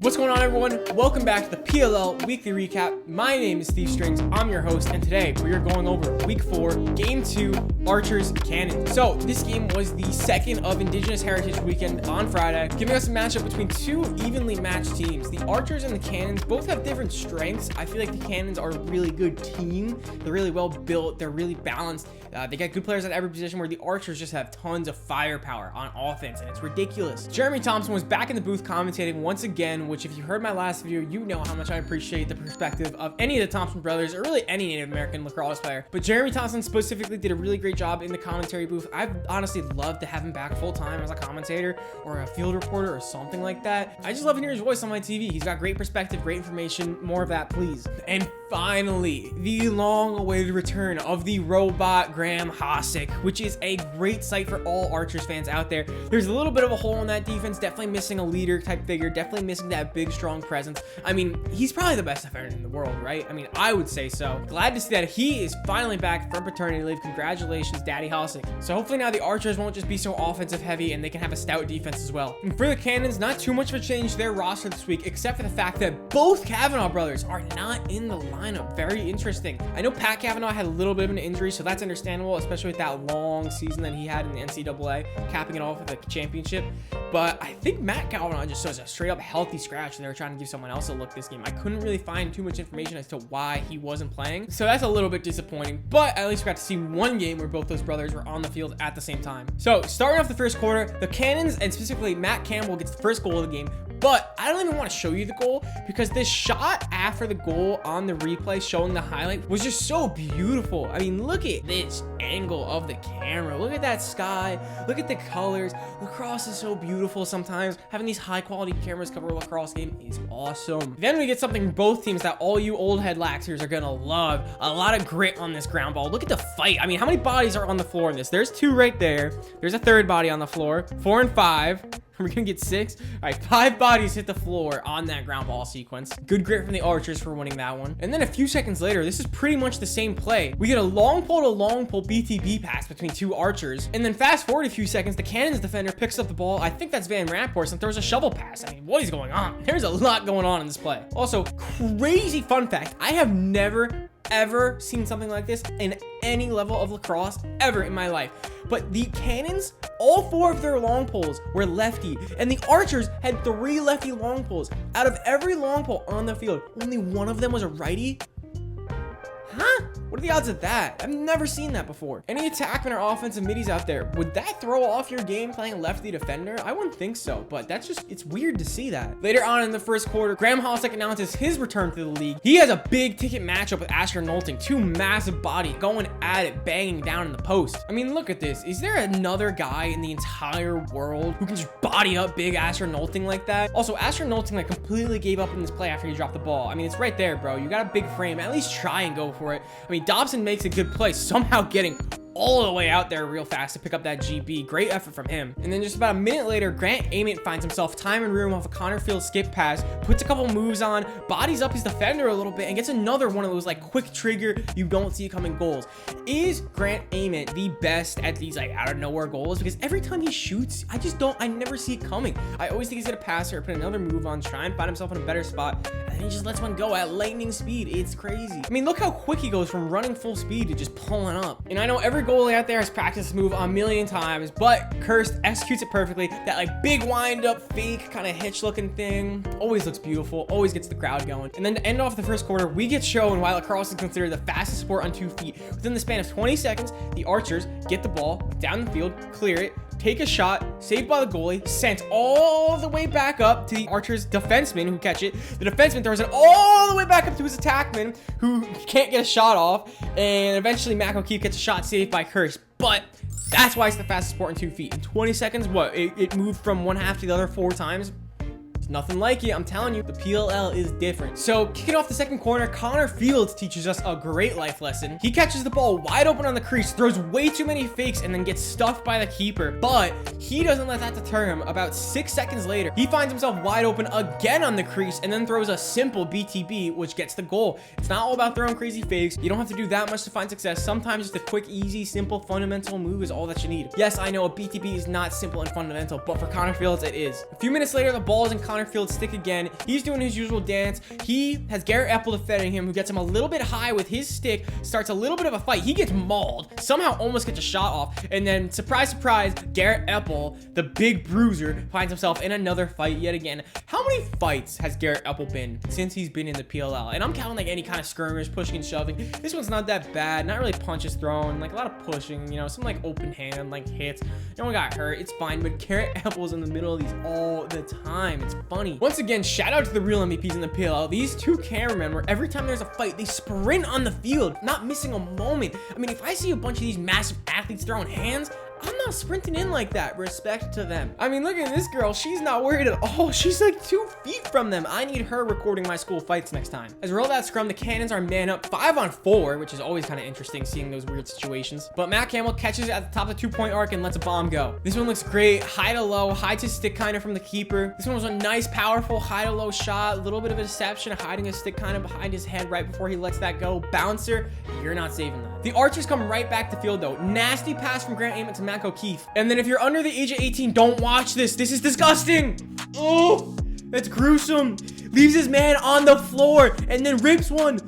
What's going on, everyone? Welcome back to the PLL weekly recap. My name is Steve Strings. I'm your host, and today we are going over week 4, game 2, Archers Cannons. So this game was the second of Indigenous Heritage Weekend on Friday, giving us a matchup between two evenly matched teams. The Archers and the Cannons both have different strengths. I feel like the Cannons are a really good team. They're really well built. They're really balanced. They got good players at every position, where the Archers just have tons of firepower on offense, and it's ridiculous. Jeremy Thompson was back in the booth commentating once again, which if you heard my last video, you know how much I appreciate the perspective of any of the Thompson brothers, or really any Native American lacrosse player. But Jeremy Thompson specifically did a really great job in the commentary booth. I've honestly loved to have him back full time as a commentator or a field reporter or something like that. I just love to hear his voice on my TV. He's got great perspective, great information. More of that, please. And finally, the long-awaited return of the robot Graeme Hossack, which is a great sight for all Archers fans out there. There's a little bit of a hole in that defense, definitely missing a leader type figure, definitely missing that big, strong presence. I mean, he's probably the best defender in the world, right? I mean, I would say so. Glad to see that he is finally back from paternity leave. Congratulations, Daddy Hossack. So hopefully now the Archers won't just be so offensive heavy, and they can have a stout defense as well. And for the Cannons, not too much of a change to their roster this week, except for the fact that both Kavanagh brothers are not in the lineup. Very interesting. I know Pat Kavanagh had a little bit of an injury, so that's understandable, especially with that long season that he had in the NCAA, capping it off with a championship. But I think Matt Kavanagh just shows a straight up healthy scratch, and they were trying to give someone else a look this game. I couldn't really find too much information as to why he wasn't playing, so that's a little bit disappointing, but at least we got to see one game where both those brothers were on the field at the same time. So starting off the first quarter, the Cannons, and specifically Matt Campbell, gets the first goal of the game. But I don't even want to show you the goal, because this shot after the goal on the replay showing the highlight was just so beautiful. I mean, look at this angle of the camera. Look at that sky. Look at the colors. Lacrosse is so beautiful sometimes. Having these high quality cameras cover a lacrosse game is awesome. Then we get something from both teams that all you old head laxers are gonna love. A lot of grit on this ground ball. Look at the fight. I mean, how many bodies are on the floor in this? There's 2 right there. There's a 3rd body on the floor. 4 and 5. We're gonna get 6. All right, 5 bodies hit the floor on that ground ball sequence. Good grit from the Archers for winning that one. And then a few seconds later, this is pretty much the same play. We get a long pole to long pole BTB pass between 2 Archers. And then fast forward a few seconds, the Cannons defender picks up the ball. I think that's Van Ramport, and throws a shovel pass. I mean, what is going on? There's a lot going on in this play. Also, crazy fun fact, I have never ever seen something like this in any level of lacrosse ever in my life. But the Cannons, all 4 of their long poles were lefty, and the Archers had 3 lefty long poles. Out of every long pole on the field, only 1 of them was a righty. Huh? What are the odds of that? I've never seen that before. Any attackmen or offensive middies out there, would that throw off your game playing lefty defender? I wouldn't think so, but that's just, it's weird to see that. Later on in the first quarter, Graeme Hossack announces his return to the league. He has a big ticket matchup with Asher Nolting, 2 massive bodies going at it, banging down in the post. I mean, look at this. Is there another guy in the entire world who can just body up big Asher Nolting like that? Also, Asher Nolting like completely gave up in this play after he dropped the ball. I mean, it's right there, bro. You got a big frame. At least try and go for it. I mean, Thompson makes a good play, somehow getting all the way out there real fast to pick up that GB. Great effort from him. And then just about a minute later, Ament finds himself time and room off a Connor Field skip pass, puts a couple moves on, bodies up his defender a little bit, and gets another one of those like quick trigger, you don't see it coming goals. Is Ament the best at these like out of nowhere goals? Because every time he shoots, I never see it coming. I always think he's gonna pass or put another move on, try and find himself in a better spot, and then he just lets one go at lightning speed. It's crazy. I mean, look how quick he goes from running full speed to just pulling up. And I know every goalie out there has practiced this move a million times, but Cursed executes it perfectly. That like big wind up fake kind of hitch looking thing always looks beautiful, always gets the crowd going. And then to end off the first quarter, we get shown why lacrosse is considered the fastest sport on 2 feet. Within the span of 20 seconds, the Archers get the ball down the field, clear it, take a shot, saved by the goalie, sent all the way back up to the Archers defenseman who catch it. The defenseman throws it all the way back up to his attackman who can't get a shot off, and eventually Mac O'Keefe gets a shot saved by Curse. But that's why it's the fastest sport in 2 feet. In 20 seconds, what? It moved from one half to the other 4 times. Nothing like it. I'm telling you, the PLL is different. So kicking off the second quarter, Connor Fields teaches us a great life lesson. He catches the ball wide open on the crease, throws way too many fakes, and then gets stuffed by the keeper. But he doesn't let that deter him. About 6 seconds later, he finds himself wide open again on the crease and then throws a simple BTB, which gets the goal. It's not all about throwing crazy fakes. You don't have to do that much to find success. Sometimes just a quick, easy, simple, fundamental move is all that you need. Yes, I know a BTB is not simple and fundamental, but for Connor Fields, it is. A few minutes later, the ball is in Connor Connor Field's stick again. He's doing his usual dance. He has Garrett Epple defending him, who gets him a little bit high with his stick, starts a little bit of a fight. He gets mauled, somehow almost gets a shot off, and then surprise, surprise, Garrett Epple, the big bruiser, finds himself in another fight yet again. How many fights has Garrett Epple been since he's been in the PLL? And I'm counting like any kind of skirmish, pushing and shoving. This one's not that bad, not really punches thrown, like a lot of pushing, you know, some like open hand, like hits. No one got hurt, it's fine, but Garrett Epple's in the middle of these all the time. It's funny. Once again, shout out to the real MVPs in the PLL. These two cameramen, where every time there's a fight, they sprint on the field, not missing a moment. I mean, if I see a bunch of these massive athletes throwing hands, I'm not sprinting in like that. Respect to them. I mean, look at this girl. She's not worried at all. She's like 2 feet from them. I need her recording my school fights next time. As we roll that scrum, the Cannons are man up 5-on-4, which is always kind of interesting seeing those weird situations. But Matt Campbell catches it at the top of the 2-point arc and lets a bomb go. This one looks great. High to low, high to stick kind of from the keeper. This one was a nice, powerful high to low shot. A little bit of a deception, hiding his stick kind of behind his head right before he lets that go. Bouncer, you're not saving that. The Archers come right back to field though. Nasty pass from Grant Ament to Matt O'Keefe. And then if you're under the age of 18, don't watch this. This is disgusting. Oh, that's gruesome. Leaves his man on the floor and then rips one.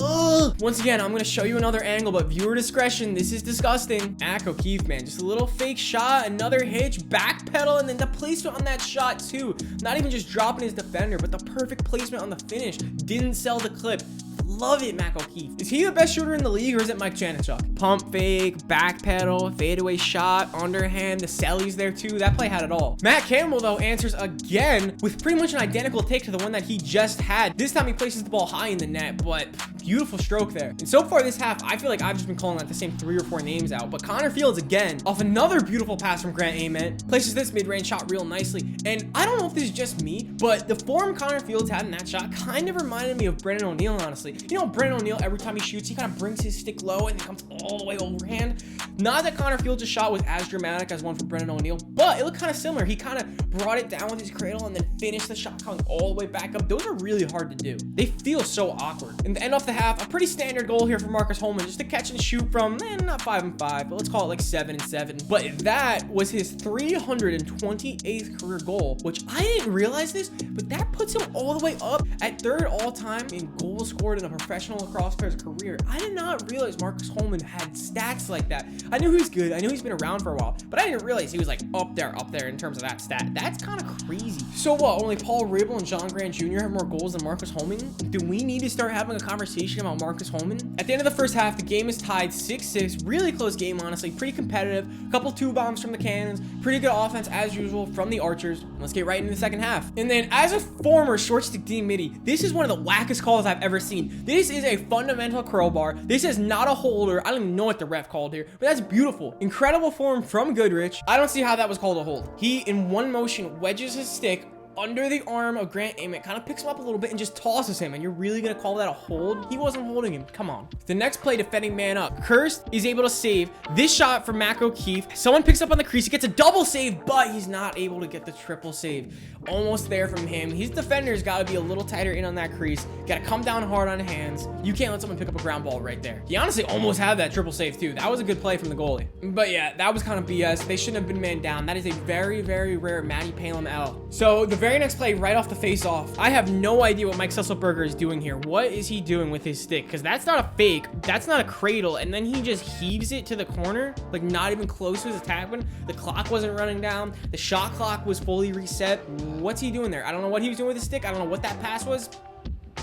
Ugh. Once again, I'm going to show you another angle, but viewer discretion, this is disgusting. Matt O'Keefe, man, just a little fake shot, another hitch, backpedal, and then the placement on that shot too. Not even just dropping his defender, but the perfect placement on the finish. Didn't sell the clip. Love it, Matt O'Keefe. Is he the best shooter in the league, or is it Mike Janachuk? Pump fake, backpedal, fadeaway shot, underhand, the cellies there too. That play had it all. Matt Campbell, though, answers again with pretty much an identical take to the one that he just had. This time he places the ball high in the net, but beautiful stroke there. And so far this half, I feel like I've just been calling out the same 3 or 4 names out, but Connor Fields again, off another beautiful pass from Grant Ament, places this mid-range shot real nicely. And I don't know if this is just me, but the form Connor Fields had in that shot kind of reminded me of Brennan O'Neill, honestly. You know, Brennan O'Neill, every time he shoots, he kind of brings his stick low and then comes all the way overhand. Not that Connor Fields' shot was as dramatic as one for Brennan O'Neill, but it looked kind of similar. He kind of brought it down with his cradle and then finished the shot coming all the way back up. Those are really hard to do. They feel so awkward. And the end off the half, a pretty standard goal here for Marcus Holman, just to catch and shoot from, not 5-5, but let's call it like 7-7. But that was his 328th career goal, which I didn't realize this, but that puts him all the way up at 3rd all-time in goals scored in a professional lacrosse player's career. I did not realize Marcus Holman had stats like that. I knew he was good. I knew he's been around for a while, but I didn't realize he was like up there in terms of that stat. That's kind of crazy. So what, only Paul Rabil and John Grant Jr. have more goals than Marcus Holman? Do we need to start having a conversation about Marcus Holman? At the end of the first half, the game is tied 6-6. Really close game, honestly. Pretty competitive. A couple 2 bombs from the Cannons. Pretty good offense as usual from the Archers. Let's get right into the second half. And then as a former short stick D midi, this is one of the wackest calls I've ever seen. This is a fundamental crowbar. This is not a holder. I don't even know what the ref called here, but that's beautiful. Incredible form from Goodrich. I don't see how that was called a hold. He, in one motion, wedges his stick under the arm of Grant Ament, kind of picks him up a little bit and just tosses him, and you're really gonna call that a hold? He wasn't holding him. Come on. The next play, defending man up, Kirst is able to save this shot from Matt O'Keefe. Someone picks up on the crease. He gets a double save, but he's not able to get the triple save. Almost there from him. His defender's got to be a little tighter in on that crease. Got to come down hard on hands. You can't let someone pick up a ground ball right there. He honestly almost had that triple save too. That was a good play from the goalie. But yeah, that was kind of BS. They shouldn't have been man down. That is a very, very rare Matty Palem L. So the very next play, right off the face off, I have no idea what Mike Susselberger is doing here. What is he doing with his stick? Because that's not a fake. That's not a cradle. And then he just heaves it to the corner, like not even close to his attack win. The clock wasn't running down. The shot clock was fully reset. What's he doing there? I don't know what he was doing with his stick. I don't know what that pass was.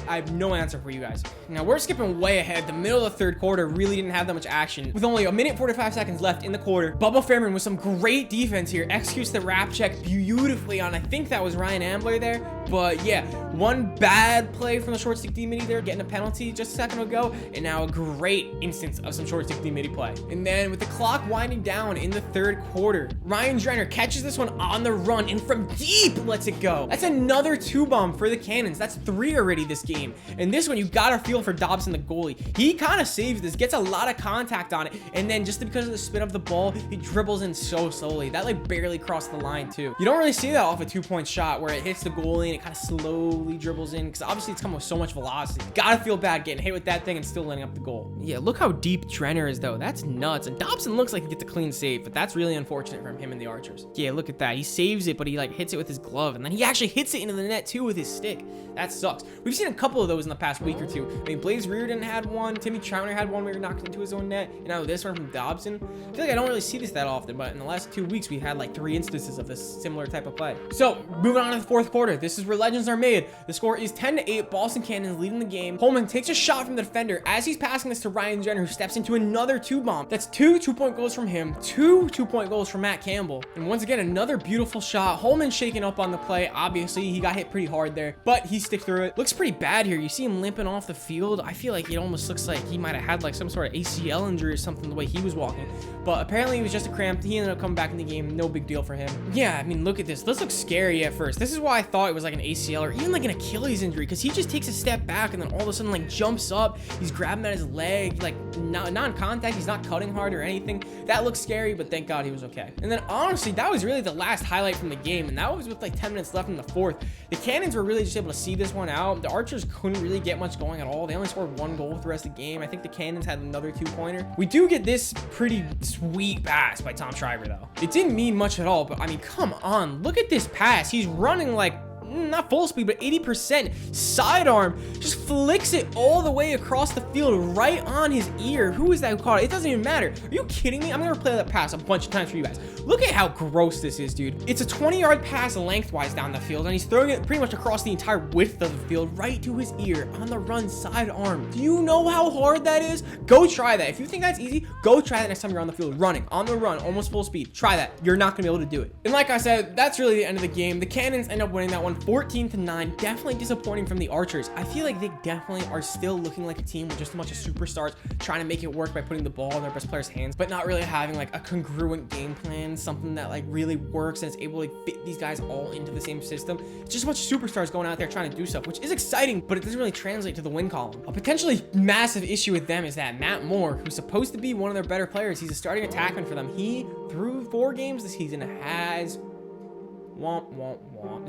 I have no answer for you guys. Now we're skipping way ahead. The middle of the 3rd quarter really didn't have that much action. With only 1:45 seconds left in the quarter, Bubba Fairman with some great defense here executes the wrap check beautifully on, I think that was Ryan Ambler there. But yeah, one bad play from the short stick D-midi there, getting a penalty just a second ago, and now a great instance of some short stick D-midi play. And then with the clock winding down in the 3rd quarter, Ryan Drenner catches this one on the run and from deep lets it go. That's another 2 bomb for the Cannons. That's 3 already this game. game. And this one, you gotta feel for Dobson, the goalie. He kind of saves this, gets a lot of contact on it, and then just because of the spin of the ball, he dribbles in so slowly. That like barely crossed the line too. You don't really see that off a 2-point shot where it hits the goalie and it kind of slowly dribbles in, because obviously it's coming with so much velocity. Gotta feel bad getting hit with that thing and still letting up the goal. Yeah, look how deep Drenner is though. That's nuts. And Dobson looks like he gets a clean save, but that's really unfortunate from him and the Archers. Yeah, look at that. He saves it, but he like hits it with his glove, and then he actually hits it into the net too with his stick. That sucks. We've seen a couple of those in the past week or two. I mean, Blaze Reardon had one, Timmy Trauner had one where he knocked into his own net, and now this one from Dobson. I feel like I don't really see this that often, but in the last 2 weeks, we've had like 3 instances of this similar type of play. So, moving on to the fourth quarter. This is where legends are made. The score is 10-8. Boston Cannons leading the game. Holman takes a shot from the defender as he's passing this to Ryan Jenner, who steps into another 2-bomb. That's 2 2-point goals from him, 2 2-point goals from Matt Campbell. And once again, another beautiful shot. Holman shaking up on the play. Obviously, he got hit pretty hard there, but he stick through it. Looks pretty bad here. You see him limping off the field. I feel like it almost looks like he might have had like some sort of ACL injury or something the way he was walking, but apparently it was just a cramp. He ended up coming back in the game. No big deal for him. Yeah, I mean, look at this. This looks scary at first. This is why I thought it was like an ACL or even like an Achilles injury, because he just takes a step back and then all of a sudden like jumps up. He's grabbing at his leg, like non-contact. He's not cutting hard or anything. That looks scary, but thank God he was okay. And then honestly, that was really the last highlight from the game, and that was with like 10 minutes left in the fourth. The Cannons were really just able to see this one out. The Archers couldn't really get much going at all. They only scored 1 goal for the rest of the game. I think the Cannons had another 2-pointer. We do get this pretty sweet pass by Tom Schreiber though. It didn't mean much at all, but I mean, come on, look at this pass. He's running like not full speed, but 80%. Sidearm, just flicks it all the way across the field right on his ear. Who is that who caught it? It doesn't even matter. Are you kidding me? I'm gonna replay that pass a bunch of times for you guys. Look at how gross this is, dude. It's a 20-yard pass lengthwise down the field, and he's throwing it pretty much across the entire width of the field right to his ear on the run sidearm. Do you know how hard that is? Go try that. If you think that's easy, go try that next time you're on the field running on the run, almost full speed. Try that. You're not gonna be able to do it. And like I said, that's really the end of the game. The Cannons end up winning that one 14-9. Definitely disappointing from the Archers. I feel like they definitely are still looking like a team with just a bunch of superstars trying to make it work by putting the ball in their best players' hands, but not really having like a congruent game plan, something that like really works and is able to fit these guys all into the same system. It's just a bunch of superstars going out there trying to do stuff, which is exciting, but it doesn't really translate to the win column. A potentially massive issue with them is that Matt Moore, who's supposed to be one of their better players, he's a starting attackman for them. He, through 4 games this season, has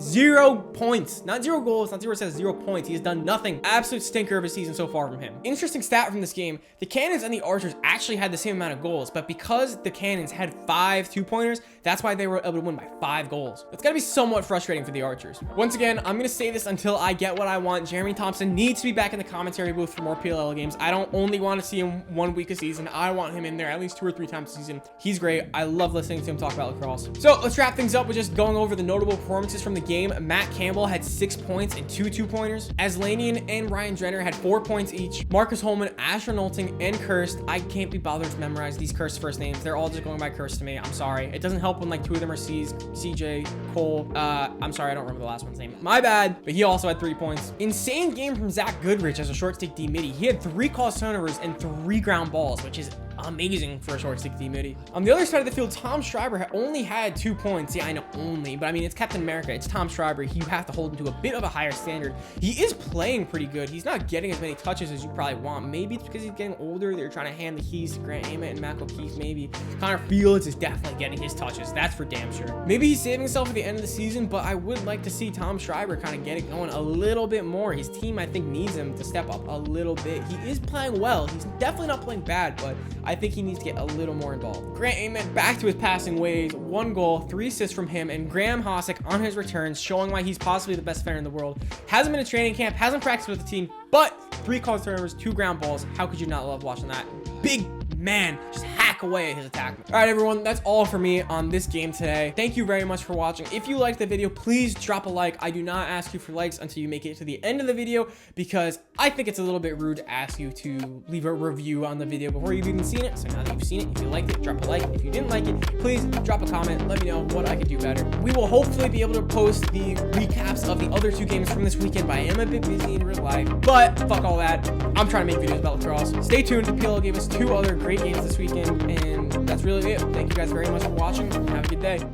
0 points. Not 0 goals, not 0 assists, 0 points. He has done nothing. Absolute stinker of a season so far from him. Interesting stat from this game. The Cannons and the Archers actually had the same amount of goals, but because the Cannons had 5 2-pointers, that's why they were able to win by 5 goals. It's gotta be somewhat frustrating for the Archers. Once again, I'm gonna say this until I get what I want. Jeremy Thompson needs to be back in the commentary booth for more PLL games. I don't only want to see him 1 week a season. I want him in there at least 2 or 3 times a season. He's great. I love listening to him talk about lacrosse. So let's wrap things up with just going over the notable performances from the game. Matt Campbell had 6 points and 2 2-pointers. Aslanian and Ryan Drenner had 4 points each. Marcus Holman, Asher Nolting, and Cursed. I can't be bothered to memorize these Cursed first names. They're all just going by Cursed to me. I'm sorry. It doesn't help when like 2 of them are C's. CJ, Cole. I'm sorry, I don't remember the last one's name. My bad. But he also had 3 points. Insane game from Zach Goodrich as a short stick D midi. He had 3 caused turnovers and 3 ground balls, which is amazing for a short stick D midi. On the other side of the field, Tom Schreiber only had 2 points. Yeah, I know only, but I mean, it's Captain America. It's Tom Schreiber. You have to hold him to a bit of a higher standard. He is playing pretty good. He's not getting as many touches as you probably want. Maybe it's because he's getting older. They're trying to hand the keys to Grant Ament and Matt O'Keefe. Maybe Connor Fields is definitely getting his touches. That's for damn sure. Maybe he's saving himself at the end of the season, but I would like to see Tom Schreiber kind of get it going a little bit more. His team, I think, needs him to step up a little bit. He is playing well. He's definitely not playing bad, but I think he needs to get a little more involved. Grant Ament back to his passing ways. 1 goal, 3 assists from him, and Graeme Hossack on his returns, showing why he's possibly the best defender in the world. Hasn't been in training camp, hasn't practiced with the team, but 3 caused turnovers, 2 ground balls. How could you not love watching that? Big man just hack away at his attack. All right, everyone, that's all for me on this game today. Thank you very much for watching. If you liked the video, please drop a like. I do not ask you for likes until you make it to the end of the video, because I think it's a little bit rude to ask you to leave a review on the video before you've even seen it. So now that you've seen it, if you liked it, drop a like. If you didn't like it, please drop a comment. Let me know what I could do better. We will hopefully be able to post the recaps of the other 2 games from this weekend, but I am a bit busy in real life. But fuck all that. I'm trying to make videos about lacrosse. Stay tuned. The PLL gave us 2 other great games this weekend, and that's really it. Thank you guys very much for watching. Have a good day.